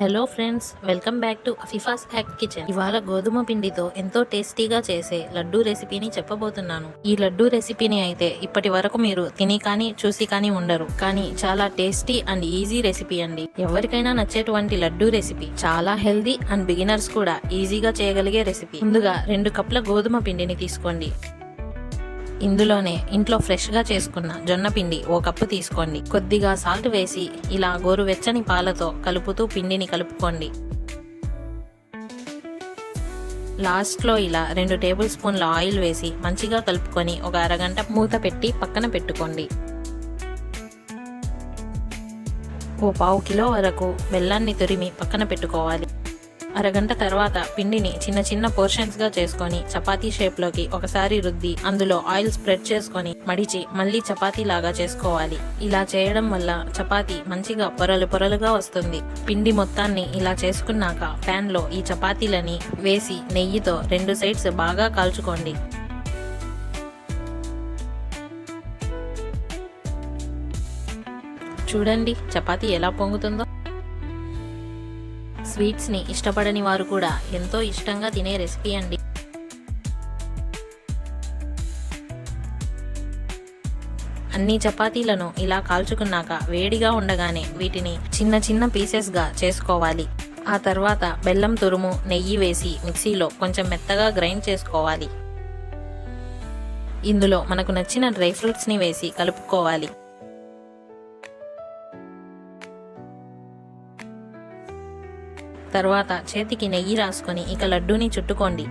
Hello friends, welcome back to Afifa's act kitchen. ఇవాళ గోధుమ పిండితో ఎంతో టేస్టీగా చేసే లడ్డూ రెసిపీని చెప్పబోతున్నాను. ఈ లడ్డూ రెసిపీని అయితే ఇప్పటి వరకు మీరు తిని కానీ చూసి కానీ ఉండరు. కానీ చాలా టేస్టీ అండ్ ఈజీ రెసిపీ అండి. ఎవరికైనా నచ్చేటువంటి లడ్డూ రెసిపీ. చాలా హెల్దీ అండ్ బిగినర్స్ కూడా ఈజీగా చేయగలిగే రెసిపీ. ముందుగా 2 కప్ల గోధుమ పిండిని తీసుకోండి. ఇందులోనే ఇంట్లో ఫ్రెష్గా చేసుకున్న జొన్న పిండి 1 కప్పు తీసుకోండి. కొద్దిగా సాల్ట్ వేసి ఇలా గోరువెచ్చని పాలతో కలుపుతూ పిండిని కలుపుకోండి. లాస్ట్లో ఇలా 2 టేబుల్ స్పూన్ల ఆయిల్ వేసి మంచిగా కలుపుకొని ఒక అరగంట మూత పెట్టి పక్కన పెట్టుకోండి. ఓ 1/2 కిలో వరకు బెల్లాన్ని తురిమి పక్కన పెట్టుకోవాలి. అరగంట తర్వాత పిండిని చిన్న చిన్న పోర్షన్స్ గా చేసుకొని చపాతీ షేప్ లోకి ఒకసారి రుద్ది అందులో ఆయిల్ స్ప్రెడ్ చేసుకొని మడిచి మళ్ళీ చపాతీ లాగా చేసుకోవాలి. ఇలా చేయడం వల్ల చపాతీ మంచిగా పొరలు పొరలుగా వస్తుంది. పిండి మొత్తాన్ని ఇలా చేసుకున్నాక ప్యాన్ లో ఈ చపాతీలని వేసి నెయ్యితో 2 సైడ్స్ బాగా కాల్చుకోండి. చూడండి చపాతీ ఎలా పొంగుతుందో. స్వీట్స్ ని ఇష్టపడని వారు కూడా ఎంతో ఇష్టంగా తినే రెసిపీ అండి. అన్ని చపాతీలను ఇలా కాల్చుకున్నాక వేడిగా ఉండగానే వీటిని చిన్న చిన్న పీసెస్ గా చేసుకోవాలి. ఆ తర్వాత బెల్లం తురుము నెయ్యి వేసి మిక్సీలో కొంచెం మెత్తగా గ్రైండ్ చేసుకోవాలి. ఇందులో మనకు నచ్చిన డ్రై ఫ్రూట్స్ ని వేసి కలుపుకోవాలి. తర్వాత చేతికి నెయ్యి రాసుకొని ఇక లడ్డూని చుట్టుకోండి.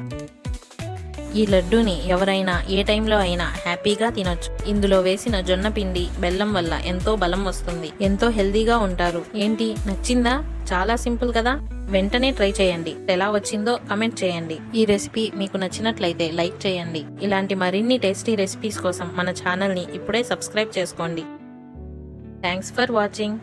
ఈ లడ్డూని ఎవరైనా ఏ టైంలో అయినా హ్యాపీగా తినొచ్చు. ఇందులో వేసిన జొన్న పిండి బెల్లం వల్ల ఎంతో బలం వస్తుంది. ఎంతో హెల్దీగా ఉంటారు. ఏంటి, నచ్చిందా? చాలా సింపుల్ కదా. వెంటనే ట్రై చేయండి. ఎలా వచ్చిందో కమెంట్ చేయండి. ఈ రెసిపీ మీకు నచ్చినట్లయితే లైక్ చేయండి. ఇలాంటి మరిన్ని టేస్టీ రెసిపీస్ కోసం మన ఛానల్ని ఇప్పుడే సబ్స్క్రైబ్ చేసుకోండి. Thanks for watching.